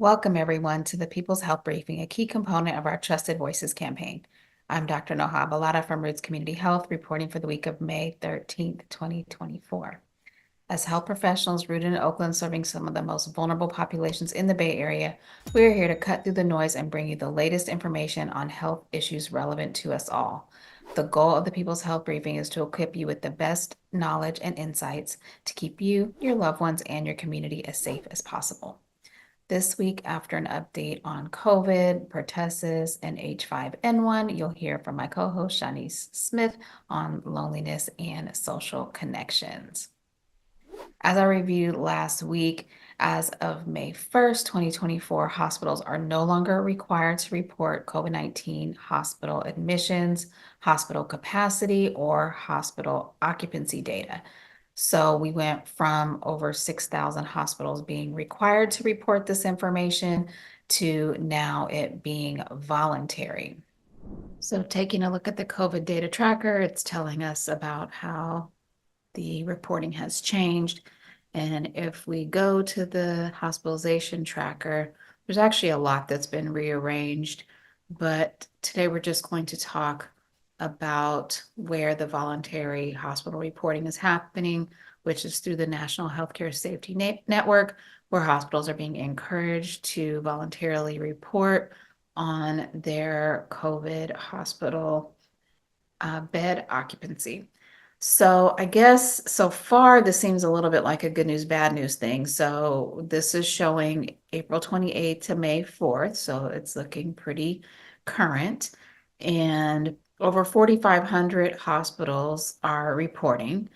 Welcome, everyone, to the People's Health Briefing, a key component of our Trusted Voices campaign. I'm Dr. Noha Balada from Roots Community Health, reporting for the week of May 13th, 2024. As health professionals rooted in Oakland, serving some of the most vulnerable populations in the Bay Area, we are here to cut through the noise and bring you the latest information on health issues relevant to us all. The goal of the People's Health Briefing is to equip you with the best knowledge and insights to keep you, your loved ones, and your community as safe as possible. This week, after an update on COVID, pertussis, and H5N1, you'll hear from my co-host Shanice Smith on loneliness and social connections. As I reviewed last week, as of May 1st, 2024, hospitals are no longer required to report COVID-19 hospital admissions, hospital capacity, or hospital occupancy data. So we went from over 6,000 hospitals being required to report this information to now it being voluntary. So taking a look at the COVID data tracker, it's telling us about how the reporting has changed. And if we go to the hospitalization tracker, there's actually a lot that's been rearranged, but today we're just going to talk about where the voluntary hospital reporting is happening, which is through the National Healthcare Safety Network, where hospitals are being encouraged to voluntarily report on their COVID hospital bed occupancy. So I guess so far this seems a little bit like a good news, bad news thing. So this is showing April 28th to May 4th. So it's looking pretty current. And over 4,500 hospitals are reporting.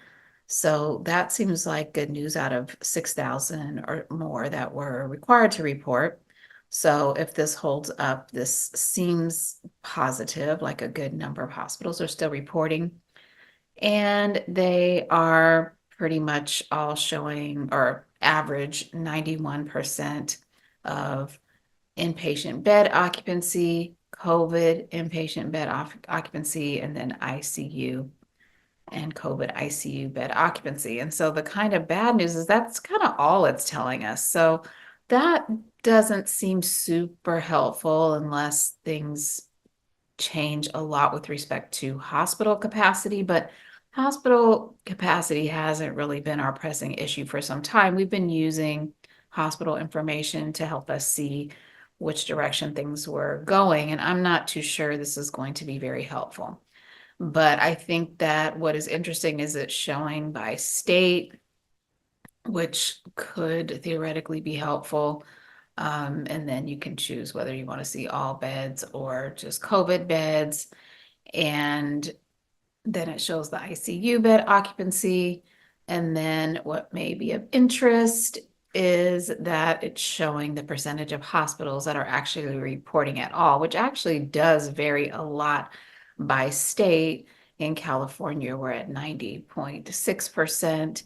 So that seems like good news out of 6,000 or more that were required to report. So if this holds up, this seems positive, like a good number of hospitals are still reporting. And they are pretty much all showing or average 91% of inpatient bed occupancy, COVID inpatient bed occupancy, and then ICU and COVID ICU bed occupancy. And so the kind of bad news is that's kind of all it's telling us. So that doesn't seem super helpful unless things change a lot with respect to hospital capacity, but hospital capacity hasn't really been our pressing issue for some time. We've been using hospital information to help us see which direction things were going, and I'm not too sure this is going to be very helpful. But I think that what is interesting is it's showing by state, which could theoretically be helpful. And then you can choose whether you want to see all beds or just COVID beds. And then it shows the ICU bed occupancy. And then what may be of interest is that it's showing the percentage of hospitals that are actually reporting at all, which actually does vary a lot by state. In California, we're at 90.6%.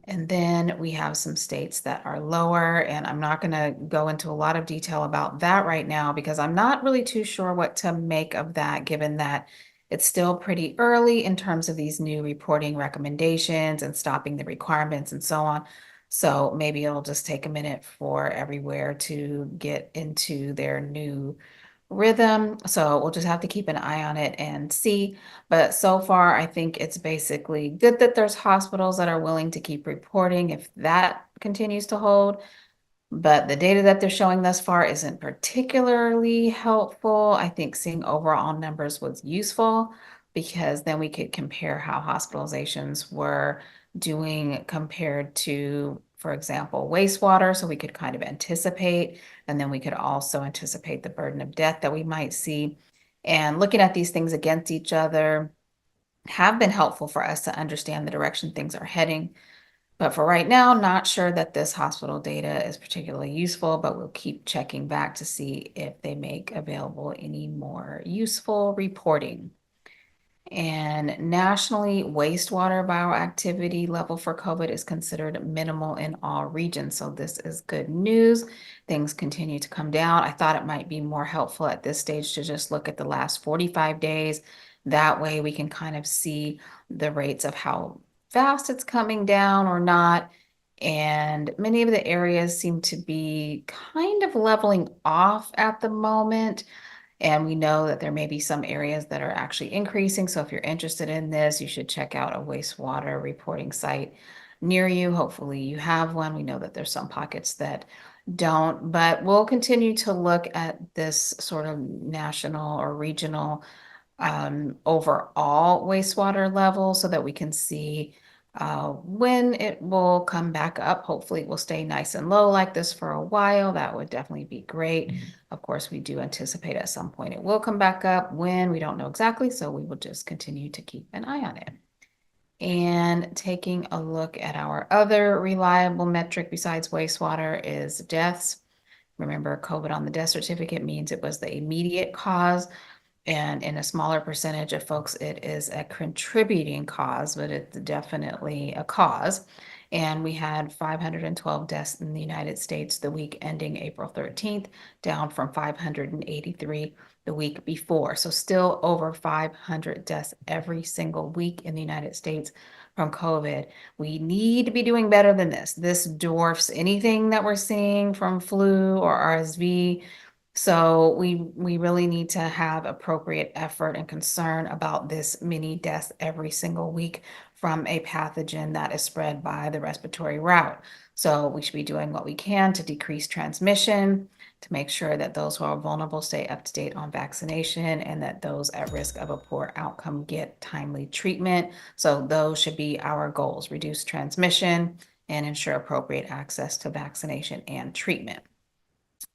And then we have some states that are lower, and I'm not going to go into a lot of detail about that right now because I'm not really too sure what to make of that, given that it's still pretty early in terms of these new reporting recommendations and stopping the requirements and so on. So maybe it'll just take a minute for everywhere to get into their new rhythm. So we'll just have to keep an eye on it and see. But so far, I think it's basically good that there's hospitals that are willing to keep reporting if that continues to hold. But the data that they're showing thus far isn't particularly helpful. I think seeing overall numbers was useful because then we could compare how hospitalizations were doing compared to, for example, wastewater. So we could kind of anticipate, and then we could also anticipate the burden of death that we might see. And looking at these things against each other have been helpful for us to understand the direction things are heading. But for right now, not sure that this hospital data is particularly useful, but we'll keep checking back to see if they make available any more useful reporting. And nationally, wastewater bioactivity level for COVID is considered minimal in all regions. So this is good news. Things continue to come down. I thought it might be more helpful at this stage to just look at the last 45 days. That way we can kind of see the rates of how fast it's coming down or not. And many of the areas seem to be kind of leveling off at the moment. And we know that there may be some areas that are actually increasing. So if you're interested in this, you should check out a wastewater reporting site near you. Hopefully you have one. We know that there's some pockets that don't, but we'll continue to look at this sort of national or regional overall wastewater level so that we can see when it will come back up. Hopefully it will stay nice and low like this for a while. That would definitely be great. Of course, we do anticipate at some point it will come back up. When, we don't know exactly, so we will just continue to keep an eye on it. And taking a look at our other reliable metric besides wastewater is deaths. Remember, COVID on the death certificate means it was the immediate cause. And in a smaller percentage of folks, it is a contributing cause, but it's definitely a cause. And we had 512 deaths in the United States the week ending April 13th, down from 583 the week before. So still over 500 deaths every single week in the United States from COVID. We need to be doing better than this. This dwarfs anything that we're seeing from flu or RSV. So we really need to have appropriate effort and concern about this many deaths every single week from a pathogen that is spread by the respiratory route. So we should be doing what we can to decrease transmission, to make sure that those who are vulnerable stay up to date on vaccination, and that those at risk of a poor outcome get timely treatment. So those should be our goals: reduce transmission and ensure appropriate access to vaccination and treatment.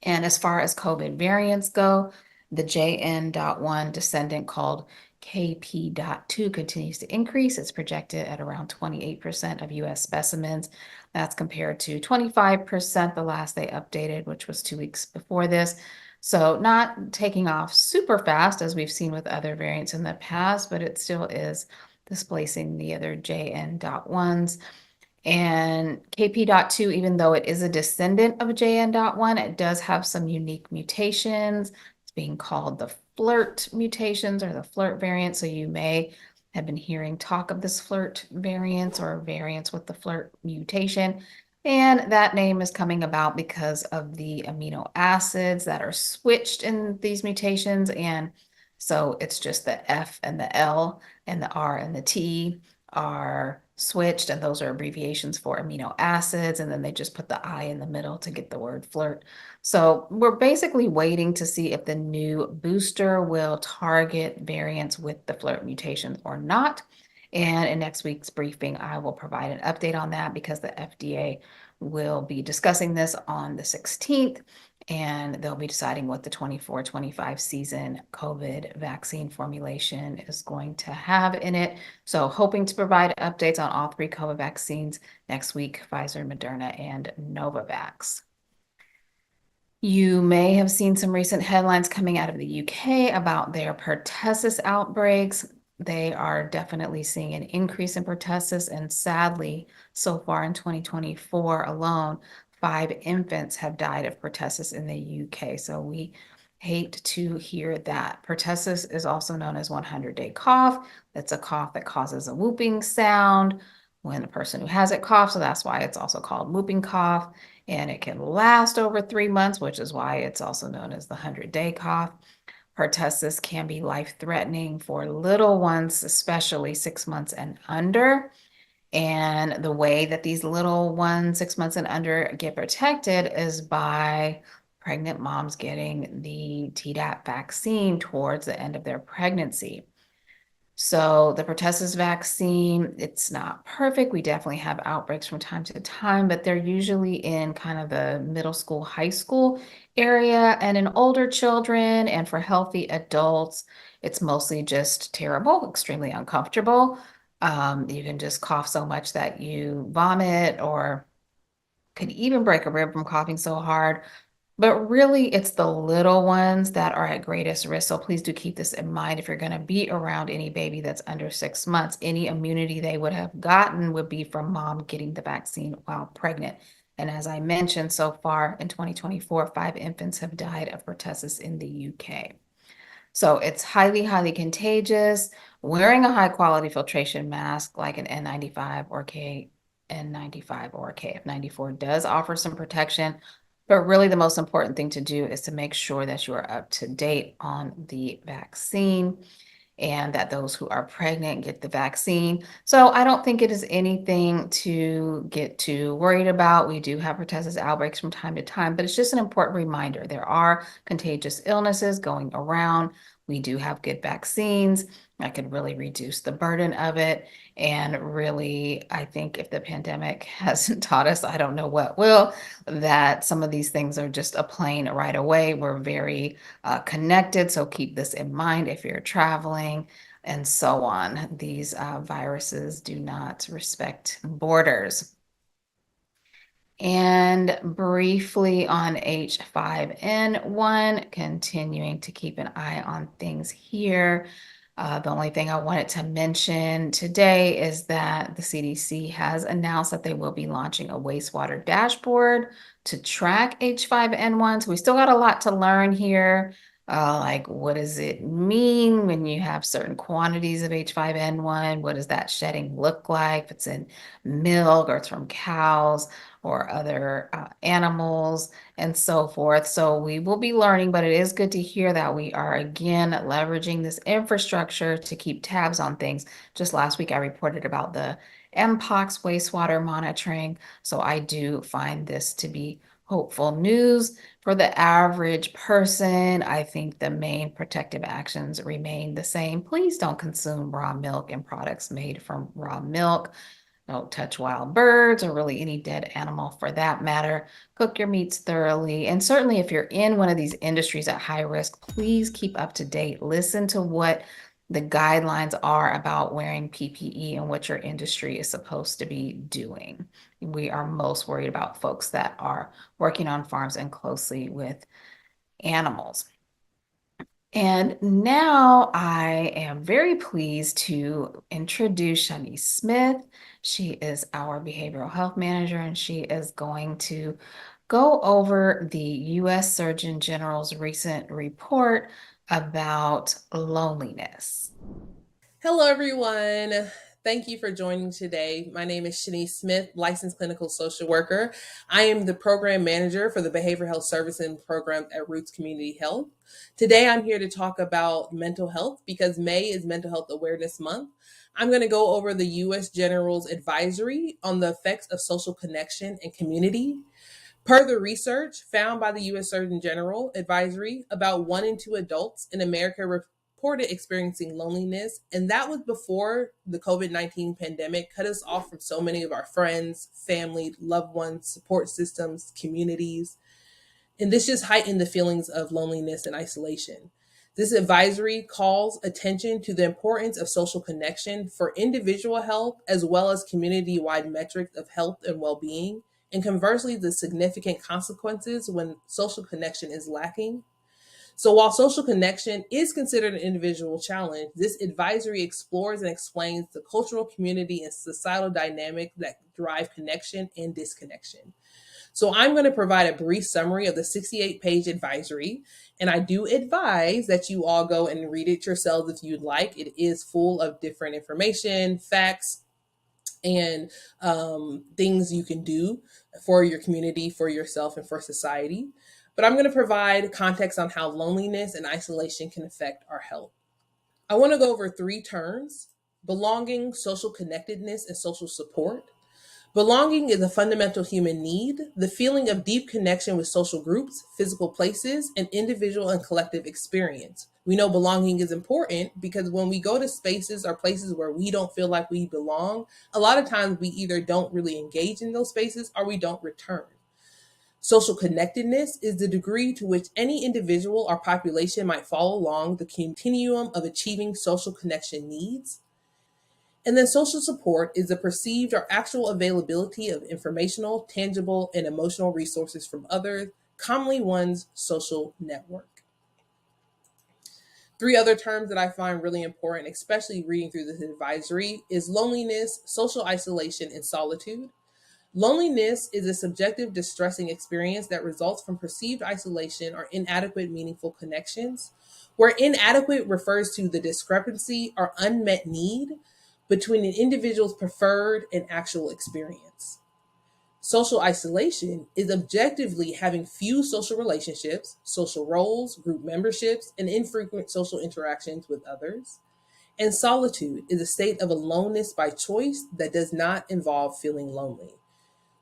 And as far as COVID variants go, the JN.1 descendant called KP.2 continues to increase. It's projected at around 28% of US specimens. That's compared to 25% the last they updated, which was 2 weeks before this. So not taking off super fast as we've seen with other variants in the past, but it still is displacing the other JN.1s. And KP.2, even though it is a descendant of JN.1, it does have some unique mutations. It's being called the FLIRT mutations or the FLIRT variant. So you may have been hearing talk of this FLIRT variants or variants with the FLIRT mutation. And that name is coming about because of the amino acids that are switched in these mutations. And so it's just the F and the L and the R and the T are switched, and those are abbreviations for amino acids, and then they just put the I in the middle to get the word flirt. So we're basically waiting to see if the new booster will target variants with the flirt mutations or not. And in next week's briefing, I will provide an update on that because the FDA will be discussing this on the 16th. And they'll be deciding what the 24-25 season COVID vaccine formulation is going to have in it. So hoping to provide updates on all 3 COVID vaccines next week: Pfizer, Moderna, and Novavax. You may have seen some recent headlines coming out of the UK about their pertussis outbreaks. They are definitely seeing an increase in pertussis, and sadly, so far in 2024 alone, 5 infants have died of pertussis in the UK. So we hate to hear that. Pertussis is also known as 100-day cough. That's a cough that causes a whooping sound when the person who has it coughs. So that's why it's also called whooping cough. And it can last over 3 months, which is why it's also known as the 100-day cough. Pertussis can be life-threatening for little ones, especially 6 months and under. And the way that these little ones 6 months and under get protected is by pregnant moms getting the Tdap vaccine towards the end of their pregnancy. So the pertussis vaccine, it's not perfect. We definitely have outbreaks from time to time, but they're usually in kind of the middle school, high school area. And in older children and for healthy adults, it's mostly just terrible, extremely uncomfortable. You can just cough so much that you vomit, or could even break a rib from coughing so hard. But really, it's the little ones that are at greatest risk. So please do keep this in mind. If you're going to be around any baby that's under 6 months, any immunity they would have gotten would be from mom getting the vaccine while pregnant. And as I mentioned, so far in 2024, 5 infants have died of pertussis in the UK. So it's highly, highly contagious. Wearing a high quality filtration mask like an N95 or N95 or KF94 does offer some protection, but really the most important thing to do is to make sure that you are up to date on the vaccine and that those who are pregnant get the vaccine. So I don't think it is anything to get too worried about. We do have pertussis outbreaks from time to time, but it's just an important reminder. There are contagious illnesses going around. We do have good vaccines that could really reduce the burden of it. And really, I think if the pandemic hasn't taught us, I don't know what will, that some of these things are just a plane right away. We're very connected. So keep this in mind if you're traveling and so on. These viruses do not respect borders. And briefly on H5N1, continuing to keep an eye on things here. The only thing I wanted to mention today is that the CDC has announced that they will be launching a wastewater dashboard to track H5N1. So we still got a lot to learn here. Like, what does it mean when you have certain quantities of H5N1? What does that shedding look like? If it's in milk or it's from cows or other animals and so forth. So we will be learning, but it is good to hear that we are again leveraging this infrastructure to keep tabs on things. Just last week, I reported about the MPOX wastewater monitoring. So I do find this to be hopeful news. For the average person, I think the main protective actions remain the same. Please don't consume raw milk and products made from raw milk. Don't touch wild birds or really any dead animal for that matter. Cook your meats thoroughly. And certainly if you're in one of these industries at high risk, please keep up to date. Listen to what the guidelines are about wearing PPE and what your industry is supposed to be doing. We are most worried about folks that are working on farms and closely with animals. And now I am very pleased to introduce Shanice Smith. She is our behavioral health manager, and she is going to go over the U.S. Surgeon General's recent report about loneliness. Hello, everyone. Thank you for joining today. My name is Shanice Smith, licensed clinical social worker. I am the program manager for the Behavioral Health Services program at Roots Community Health. Today, I'm here to talk about mental health because May is Mental Health Awareness Month. I'm going to go over the U.S. General's advisory on the effects of social connection and community. Per the research found by the U.S. Surgeon General advisory, about 1 in 2 adults in America reported experiencing loneliness, and that was before the COVID-19 pandemic cut us off from so many of our friends, family, loved ones, support systems, communities. And this just heightened the feelings of loneliness and isolation. This advisory calls attention to the importance of social connection for individual health as well as community-wide metrics of health and well-being, and conversely, the significant consequences when social connection is lacking. So while social connection is considered an individual challenge, this advisory explores and explains the cultural, community, and societal dynamics that drive connection and disconnection. So I'm going to provide a brief summary of the 68-page advisory, and I do advise that you all go and read it yourselves if you'd like. It is full of different information, facts, and things you can do for your community, for yourself, and for society. But I'm going to provide context on how loneliness and isolation can affect our health. I want to go over 3 terms: belonging, social connectedness, and social support. Belonging is a fundamental human need, the feeling of deep connection with social groups, physical places, and individual and collective experience. We know belonging is important because when we go to spaces or places where we don't feel like we belong, a lot of times we either don't really engage in those spaces or we don't return. Social connectedness is the degree to which any individual or population might fall along the continuum of achieving social connection needs. And then social support is the perceived or actual availability of informational, tangible, and emotional resources from others, commonly one's social network. 3 other terms that I find really important, especially reading through this advisory, is loneliness, social isolation, and solitude. Loneliness is a subjective, distressing experience that results from perceived isolation or inadequate, meaningful connections, where inadequate refers to the discrepancy or unmet need between an individual's preferred and actual experience. Social isolation is objectively having few social relationships, social roles, group memberships, and infrequent social interactions with others. And solitude is a state of aloneness by choice that does not involve feeling lonely.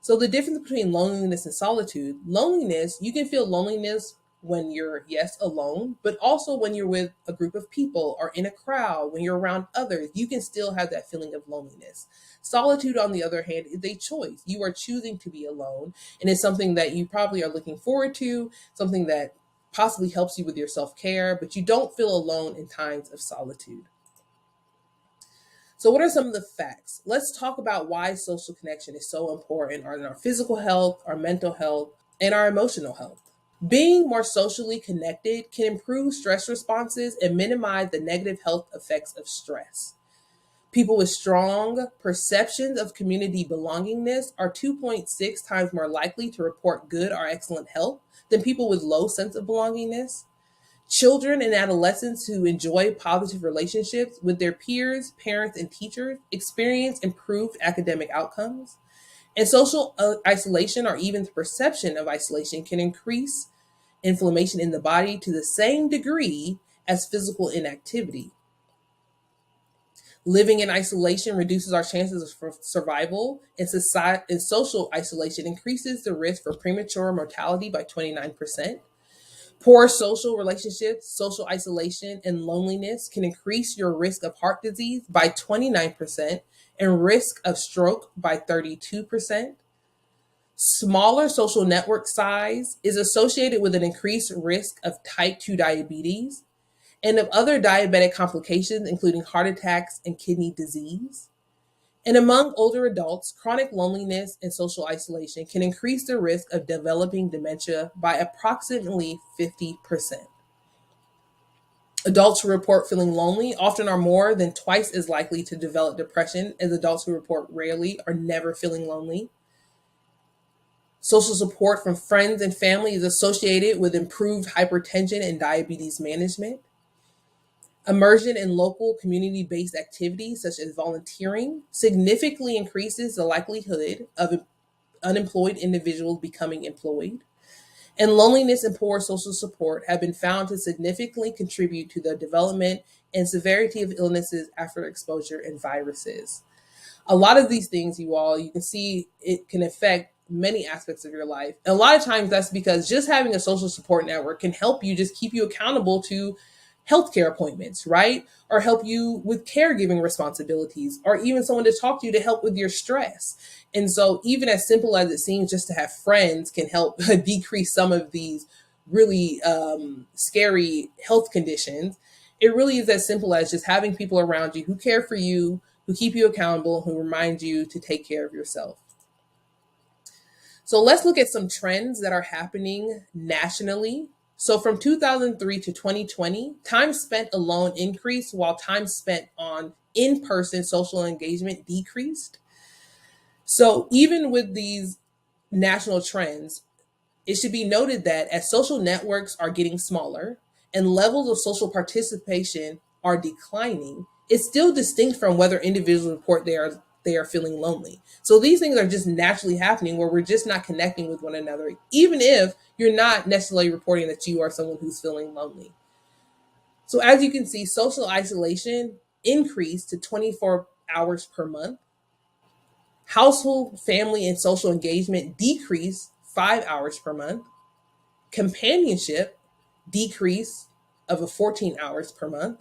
So the difference between loneliness and solitude, loneliness, you can feel loneliness when you're, yes, alone, but also when you're with a group of people or in a crowd, when you're around others, you can still have that feeling of loneliness. Solitude, on the other hand, is a choice. You are choosing to be alone, and it's something that you probably are looking forward to, something that possibly helps you with your self-care, but you don't feel alone in times of solitude. So, what are some of the facts? Let's talk about why social connection is so important in our physical health, our mental health, and our emotional health. Being more socially connected can improve stress responses and minimize the negative health effects of stress. People with strong perceptions of community belongingness are 2.6 times more likely to report good or excellent health than people with low sense of belongingness. Children and adolescents who enjoy positive relationships with their peers, parents, and teachers experience improved academic outcomes. And social isolation, or even the perception of isolation, can increase inflammation in the body to the same degree as physical inactivity. Living in isolation reduces our chances of survival, and social isolation increases the risk for premature mortality by 29%. Poor social relationships, social isolation, and loneliness can increase your risk of heart disease by 29% and risk of stroke by 32%. Smaller social network size is associated with an increased risk of type 2 diabetes and of other diabetic complications, including heart attacks and kidney disease. And among older adults, chronic loneliness and social isolation can increase the risk of developing dementia by approximately 50%. Adults who report feeling lonely often are more than twice as likely to develop depression as adults who report rarely or never feeling lonely. Social support from friends and family is associated with improved hypertension and diabetes management. Immersion in local community-based activities such as volunteering significantly increases the likelihood of unemployed individuals becoming employed. And loneliness and poor social support have been found to significantly contribute to the development and severity of illnesses after exposure and viruses. A lot of these things, you can see it can affect many aspects of your life. And a lot of times that's because just having a social support network can help you just keep you accountable to healthcare appointments, right? Or help you with caregiving responsibilities, or even someone to talk to you to help with your stress. And so, even as simple as it seems, just to have friends can help decrease some of these really scary health conditions. It really is as simple as just having people around you who care for you, who keep you accountable, who remind you to take care of yourself. So let's look at some trends that are happening nationally. So from 2003 to 2020, time spent alone increased while time spent on in-person social engagement decreased. So even with these national trends, it should be noted that as social networks are getting smaller and levels of social participation are declining, it's still distinct from whether individuals report they are feeling lonely. So these things are just naturally happening where we're just not connecting with one another, even if you're not necessarily reporting that you are someone who's feeling lonely. So as you can see, social isolation increased to 24 hours per month. Household, family, and social engagement decreased 5 hours per month. Companionship decrease of 14 hours per month.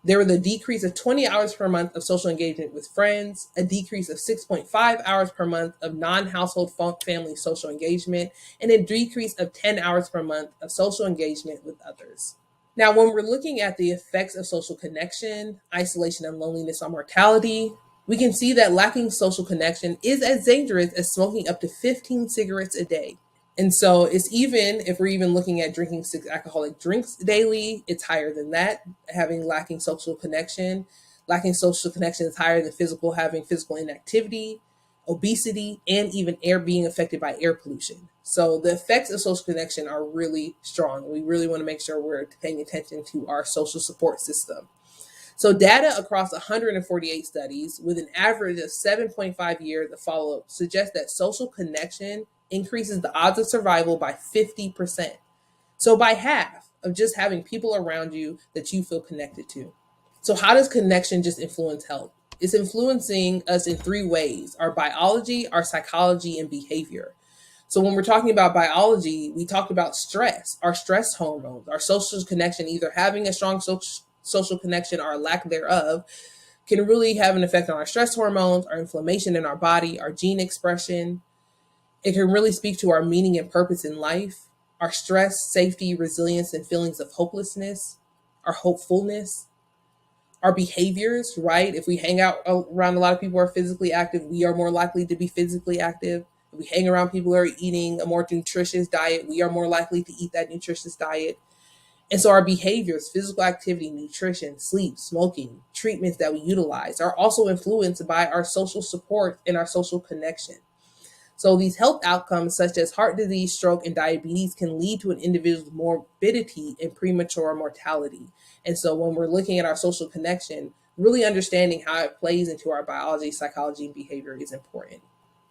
There was a decrease of 20 hours per month of social engagement with friends, a decrease of 6.5 hours per month of non-household family social engagement, and a decrease of 10 hours per month of social engagement with others. Now, when we're looking at the effects of social connection, isolation, and loneliness on mortality, we can see that lacking social connection is as dangerous as smoking up to 15 cigarettes a day. And so it's even if we're even looking at drinking 6 alcoholic drinks daily, it's higher than that. Lacking social connection is higher than having physical inactivity, obesity, and even being affected by air pollution. So the effects of social connection are really strong. We really want to make sure we're paying attention to our social support system. So data across 148 studies with an average of 7.5 years of follow-up suggests that social connection increases the odds of survival by 50%. So by half of just having people around you that you feel connected to. So how does connection just influence health? It's influencing us in three ways: our biology, our psychology, and behavior. So when we're talking about biology, we talked about stress, our stress hormones, our social connection, either having a strong social connection or a lack thereof can really have an effect on our stress hormones, our inflammation in our body, our gene expression. It can really speak to our meaning and purpose in life, our stress, safety, resilience, and feelings of hopelessness, our hopefulness, our behaviors, right? If we hang out around a lot of people who are physically active, we are more likely to be physically active. If we hang around people who are eating a more nutritious diet, we are more likely to eat that nutritious diet. And so our behaviors, physical activity, nutrition, sleep, smoking, treatments that we utilize are also influenced by our social support and our social connection. So these health outcomes such as heart disease, stroke, and diabetes can lead to an individual's morbidity and premature mortality. And so when we're looking at our social connection, really understanding how it plays into our biology, psychology, and behavior is important.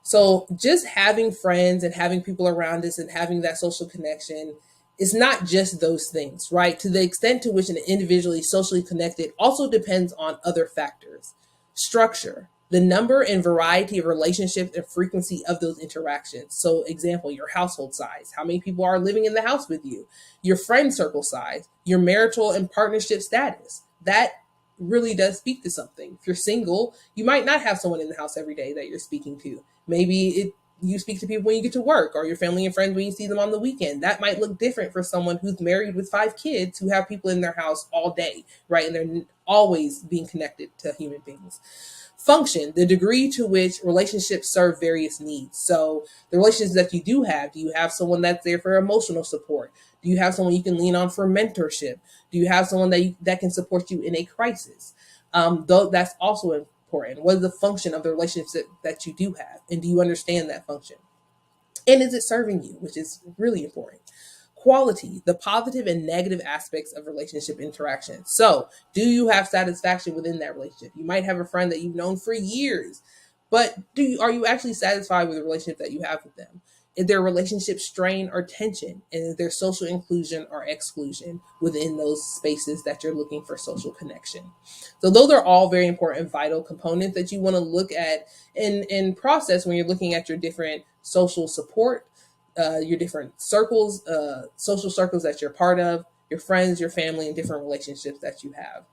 So just having friends and having people around us and having that social connection is not just those things, right? To the extent to which an individual is socially connected also depends on other factors. Structure, the number and variety of relationships and frequency of those interactions. So example, your household size, how many people are living in the house with you, your friend circle size, your marital and partnership status. That really does speak to something. If you're single, you might not have someone in the house every day that you're speaking to. Maybe you speak to people when you get to work, or your family and friends when you see them on the weekend. That might look different for someone who's married with 5 kids who have people in their house all day, right? And they're always being connected to human beings. Function, the degree to which relationships serve various needs. So the relationships that you do you have someone that's there for emotional support? Do you have someone you can lean on for mentorship? Do you have someone that can support you in a crisis? Though that's also important. What is the function of the relationship that you do have? And do you understand that function? And is it serving you, which is really important? Quality, the positive and negative aspects of relationship interaction. So, do you have satisfaction within that relationship? You might have a friend that you've known for years, but are you actually satisfied with the relationship that you have with them? Is there relationship strain or tension? And is there social inclusion or exclusion within those spaces that you're looking for social connection? So those are all very important, vital components that you want to look at and process when you're looking at your different social support, your different circles, social circles that you're part of, your friends, your family, and different relationships that you have.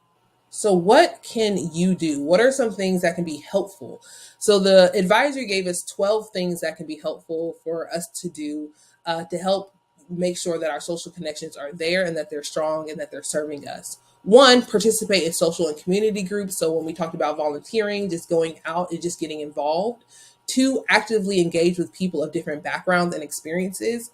So what can you do? What are some things that can be helpful? So the advisory gave us 12 things that can be helpful for us to do to help make sure that our social connections are there and that they're strong and that they're serving us. One, participate in social and community groups. So when we talked about volunteering, just going out and just getting involved. Two, actively engage with people of different backgrounds and experiences.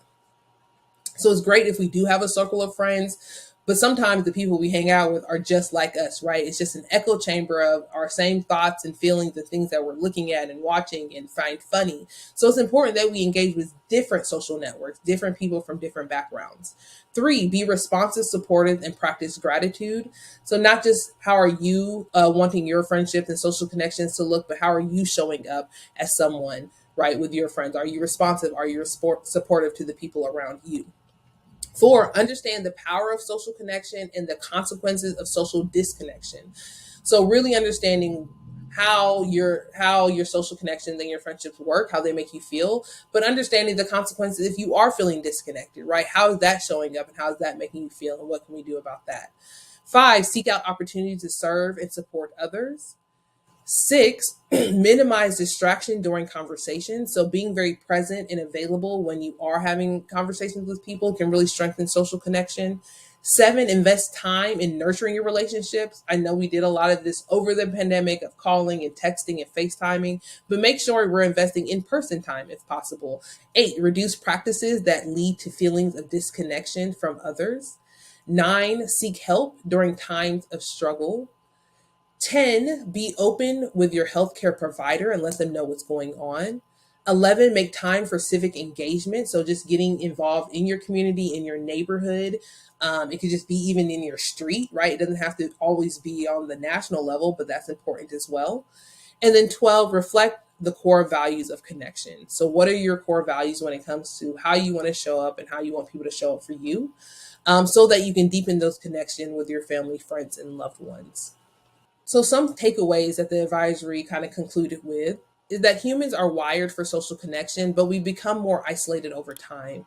So it's great if we do have a circle of friends, but sometimes the people we hang out with are just like us, right? It's just an echo chamber of our same thoughts and feelings and things that we're looking at and watching and find funny. So it's important that we engage with different social networks, different people from different backgrounds. Three, be responsive, supportive, and practice gratitude. So not just how are you wanting your friendships and social connections to look, but how are you showing up as someone, right, with your friends? Are you responsive? Are you supportive to the people around you? Four, understand the power of social connection and the consequences of social disconnection. So really understanding how your social connections and your friendships work, how they make you feel, but understanding the consequences if you are feeling disconnected, right? How is that showing up and how is that making you feel and what can we do about that? Five, seek out opportunities to serve and support others. Six, minimize distraction during conversations. So being very present and available when you are having conversations with people can really strengthen social connection. Seven, invest time in nurturing your relationships. I know we did a lot of this over the pandemic of calling and texting and FaceTiming, but make sure we're investing in person time if possible. Eight, reduce practices that lead to feelings of disconnection from others. Nine, seek help during times of struggle. 10, be open with your healthcare provider and let them know what's going on. 11, make time for civic engagement. So just getting involved in your community, in your neighborhood. It could just be even in your street, right? It doesn't have to always be on the national level, but that's important as well. And then 12, reflect the core values of connection. So, what are your core values when it comes to how you want to show up and how you want people to show up for you, so that you can deepen those connections with your family, friends, and loved ones? So, some takeaways that the advisory kind of concluded with is that humans are wired for social connection, but we become more isolated over time.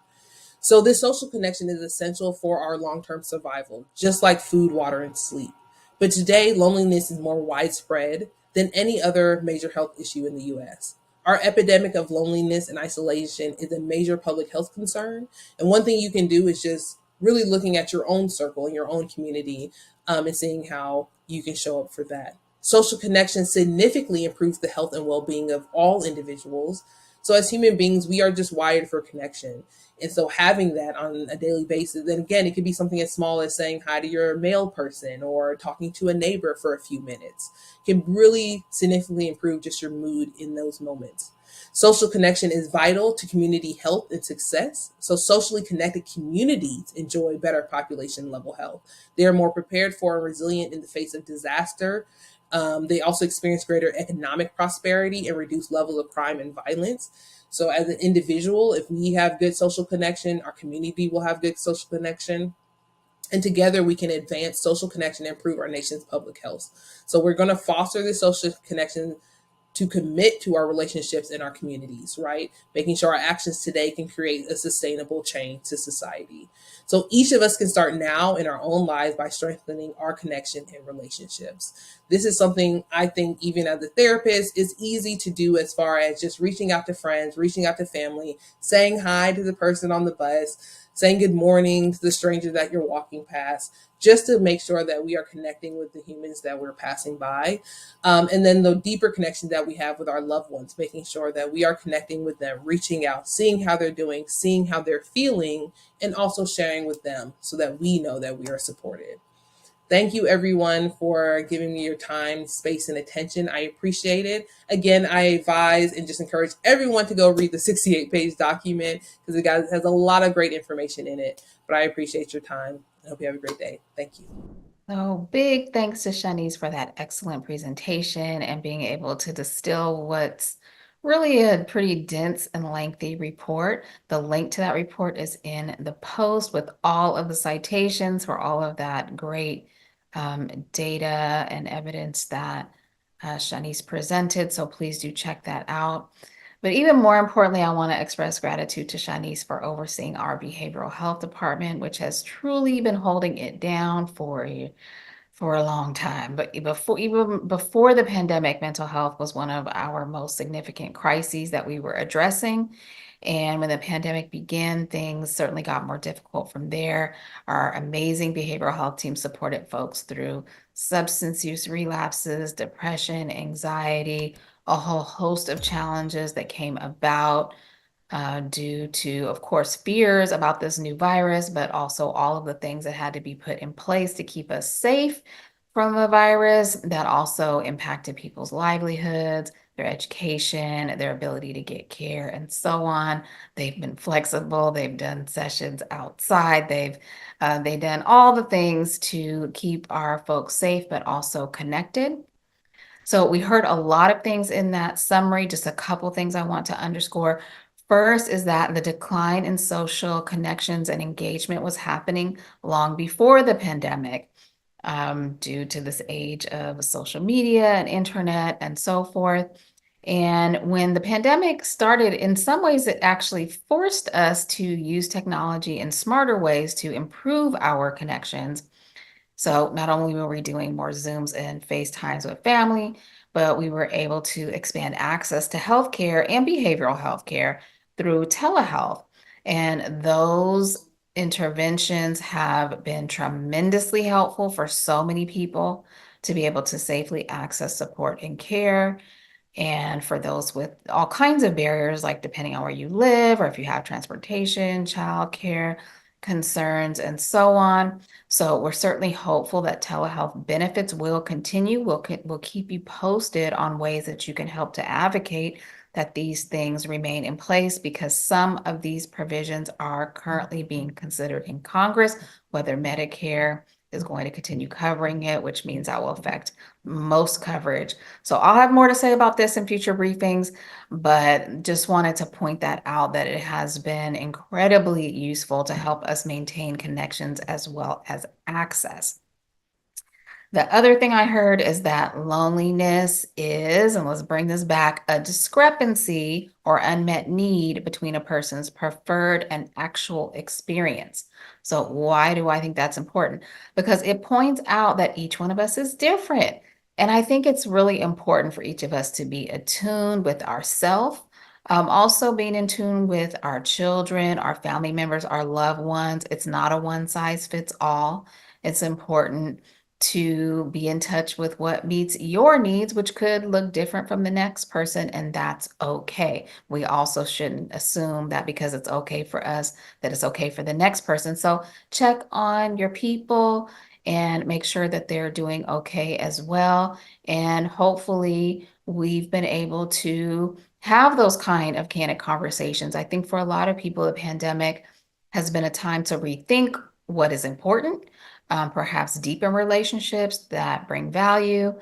So, this social connection is essential for our long term survival, just like food, water, and sleep. But today, loneliness is more widespread than any other major health issue in the US. Our epidemic of loneliness and isolation is a major public health concern. And one thing you can do is just really looking at your own circle and your own community, and seeing how you can show up for that. Social connection significantly improves the health and well being of all individuals. So, as human beings, we are just wired for connection. And so having that on a daily basis, then again, it could be something as small as saying hi to your mail person or talking to a neighbor for a few minutes, can really significantly improve just your mood in those moments. Social connection is vital to community health and success. So socially connected communities enjoy better population level health. They are more prepared for and resilient in the face of disaster. They also experience greater economic prosperity and reduced levels of crime and violence. So, as an individual, if we have good social connection, our community will have good social connection. And together we can advance social connection and improve our nation's public health. So, we're going to foster this social connection to commit to our relationships in our communities, right? Making sure our actions today can create a sustainable change to society. So each of us can start now in our own lives by strengthening our connection and relationships. This is something I think, even as a therapist, is easy to do, as far as just reaching out to friends, reaching out to family, saying hi to the person on the bus, saying good morning to the stranger that you're walking past, just to make sure that we are connecting with the humans that we're passing by. And then the deeper connection that we have with our loved ones, making sure that we are connecting with them, reaching out, seeing how they're doing, seeing how they're feeling, and also sharing with them so that we know that we are supported. Thank you, everyone, for giving me your time, space, and attention. I appreciate it. Again, I advise and just encourage everyone to go read the 68-page document, because it has a lot of great information in it. But I appreciate your time. I hope you have a great day. Thank you. So big thanks to Shanice for that excellent presentation and being able to distill what's really a pretty dense and lengthy report. The link to that report is in the post with all of the citations for all of that great data and evidence that Shanice presented. So please do check that out. But even more importantly, I want to express gratitude to Shanice for overseeing our behavioral health department, which has truly been holding it down for a long time. But even before the pandemic, mental health was one of our most significant crises that we were addressing. And when the pandemic began, things certainly got more difficult from there. Our amazing behavioral health team supported folks through substance use relapses, depression, anxiety, a whole host of challenges that came about due to, of course, fears about this new virus, but also all of the things that had to be put in place to keep us safe from the virus that also impacted people's livelihoods, their education, their ability to get care, and so on. They've been flexible. They've done sessions outside. They've done all the things to keep our folks safe, but also connected. So we heard a lot of things in that summary. Just a couple things I want to underscore. First is that the decline in social connections and engagement was happening long before the pandemic, due to this age of social media and internet and so forth. And when the pandemic started, in some ways, it actually forced us to use technology in smarter ways to improve our connections. So not only were we doing more Zooms and FaceTimes with family, but we were able to expand access to healthcare and behavioral healthcare through telehealth. And those interventions have been tremendously helpful for so many people to be able to safely access support and care. And for those with all kinds of barriers, like depending on where you live or if you have transportation, childcare concerns, and so on. So we're certainly hopeful that telehealth benefits will continue. We'll keep you posted on ways that you can help to advocate that these things remain in place because some of these provisions are currently being considered in Congress, whether Medicare is going to continue covering it, which means that will affect most coverage. So I'll have more to say about this in future briefings, but just wanted to point that out that it has been incredibly useful to help us maintain connections as well as access. The other thing I heard is that loneliness is, and let's bring this back, a discrepancy or unmet need between a person's preferred and actual experience. So why do I think that's important? Because it points out that each one of us is different. And I think it's really important for each of us to be attuned with ourself, also being in tune with our children, our family members, our loved ones. It's not a one size fits all. It's important to be in touch with what meets your needs, which could look different from the next person, and that's okay. We also shouldn't assume that because it's okay for us, that it's okay for the next person. So check on your people and make sure that they're doing okay as well. And hopefully we've been able to have those kind of candid conversations. I think for a lot of people, the pandemic has been a time to rethink what is important, perhaps deepen relationships that bring value,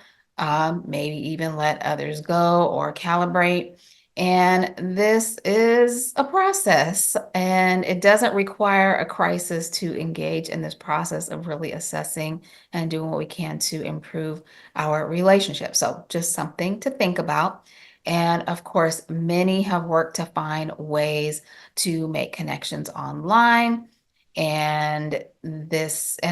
maybe even let others go or calibrate. And this is a process, and it doesn't require a crisis to engage in this process of really assessing and doing what we can to improve our relationship. So, just something to think about. And of course, many have worked to find ways to make connections online and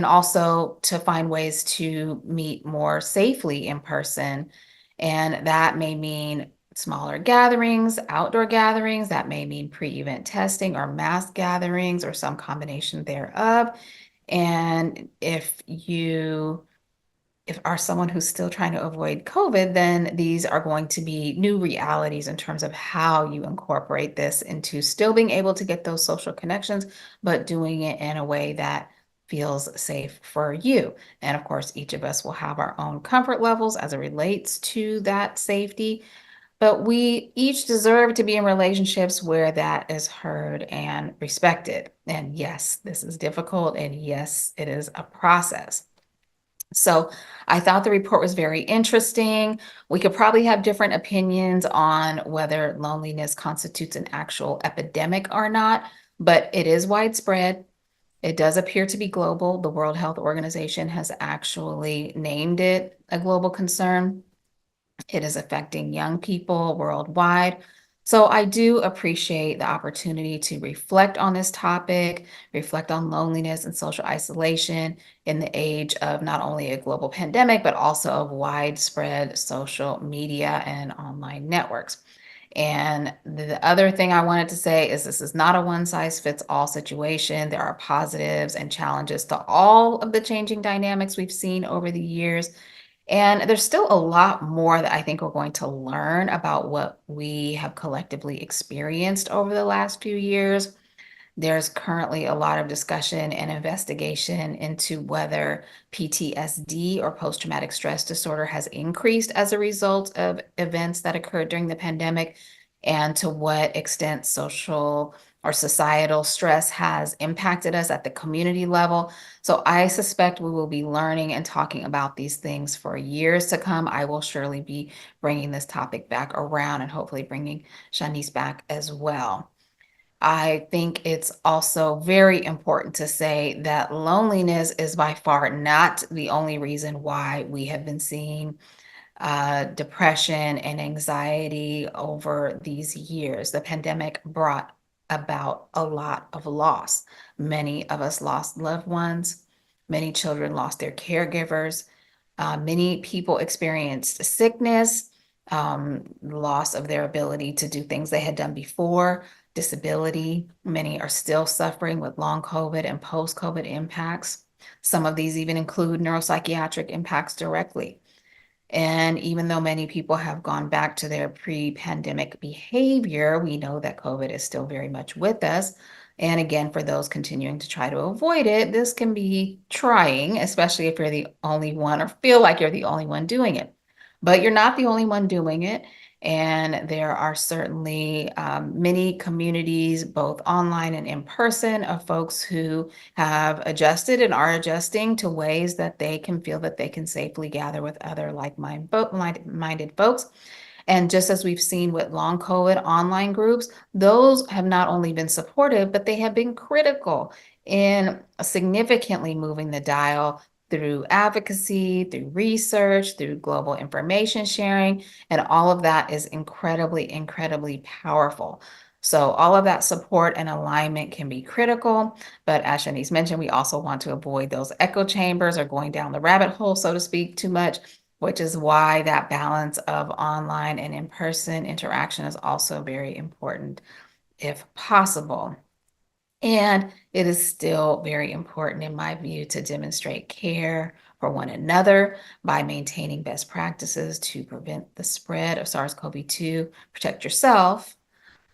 also to find ways to meet more safely in person. And that may mean smaller gatherings, outdoor gatherings, that may mean pre-event testing or mass gatherings or some combination thereof. And if you are someone who's still trying to avoid COVID, then these are going to be new realities in terms of how you incorporate this into still being able to get those social connections, but doing it in a way that feels safe for you. And of course, each of us will have our own comfort levels as it relates to that safety, but we each deserve to be in relationships where that is heard and respected. And yes, this is difficult, and yes, it is a process. So I thought the report was very interesting. We could probably have different opinions on whether loneliness constitutes an actual epidemic or not, but it is widespread. It does appear to be global. The World Health Organization has actually named it a global concern. It is affecting young people worldwide. So I do appreciate the opportunity to reflect on this topic, reflect on loneliness and social isolation in the age of not only a global pandemic, but also of widespread social media and online networks. And the other thing I wanted to say is this is not a one size fits all situation. There are positives and challenges to all of the changing dynamics we've seen over the years. And there's still a lot more that I think we're going to learn about what we have collectively experienced over the last few years. There's currently a lot of discussion and investigation into whether PTSD or post-traumatic stress disorder has increased as a result of events that occurred during the pandemic, and to what extent social or societal stress has impacted us at the community level. So I suspect we will be learning and talking about these things for years to come. I will surely be bringing this topic back around and hopefully bringing Shanice back as well. I think it's also very important to say that loneliness is by far not the only reason why we have been seeing depression and anxiety over these years. The pandemic brought about a lot of loss. Many of us lost loved ones. Many children lost their caregivers. Many people experienced sickness, loss of their ability to do things they had done before, disability. Many are still suffering with long COVID and post-COVID impacts. Some of these even include neuropsychiatric impacts directly. And even though many people have gone back to their pre-pandemic behavior, we know that COVID is still very much with us. And again, for those continuing to try to avoid it, this can be trying, especially if you're the only one or feel like you're the only one doing it. But you're not the only one doing it. And there are certainly many communities, both online and in person, of folks who have adjusted and are adjusting to ways that they can feel that they can safely gather with other like-minded folks. And just as we've seen with long COVID online groups, those have not only been supportive, but they have been critical in significantly moving the dial through advocacy, through research, through global information sharing, and all of that is incredibly, incredibly powerful. So all of that support and alignment can be critical, but as Shanice mentioned, we also want to avoid those echo chambers or going down the rabbit hole, so to speak, too much, which is why that balance of online and in-person interaction is also very important if possible. And it is still very important, in my view, to demonstrate care for one another by maintaining best practices to prevent the spread of SARS-CoV-2, protect yourself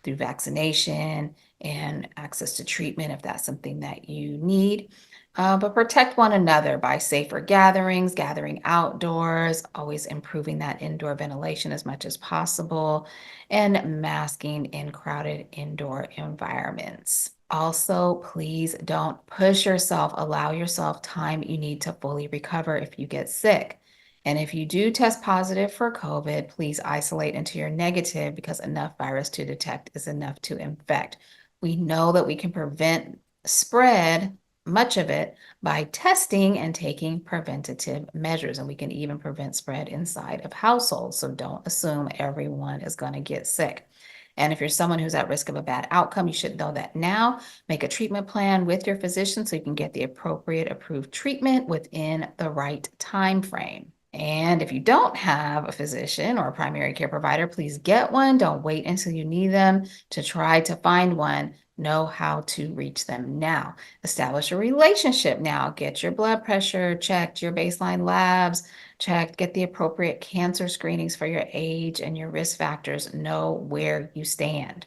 through vaccination and access to treatment if that's something that you need. But protect one another by safer gatherings, gathering outdoors, always improving that indoor ventilation as much as possible, and masking in crowded indoor environments. Also, please don't push yourself. Allow yourself time you need to fully recover if you get sick. And if you do test positive for COVID, please isolate until you're negative because enough virus to detect is enough to infect. We know that we can prevent spread, much of it, by testing and taking preventative measures. And we can even prevent spread inside of households. So don't assume everyone is going to get sick. And if you're someone who's at risk of a bad outcome, you should know that now. Make a treatment plan with your physician so you can get the appropriate approved treatment within the right time frame. And if you don't have a physician or a primary care provider, please get one. Don't wait until you need them to try to find one. Know how to reach them now. Establish a relationship now. Get your blood pressure checked, your baseline labs checked, get the appropriate cancer screenings for your age and your risk factors. Know where you stand.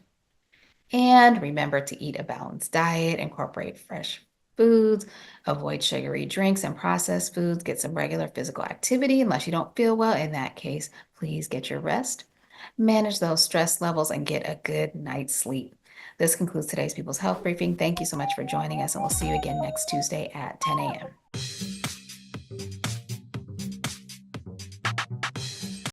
And remember to eat a balanced diet, incorporate fresh foods, avoid sugary drinks and processed foods, get some regular physical activity unless you don't feel well. In that case, please get your rest, manage those stress levels, and get a good night's sleep. This concludes today's People's Health Briefing. Thank you so much for joining us, and we'll see you again next Tuesday at 10 a.m.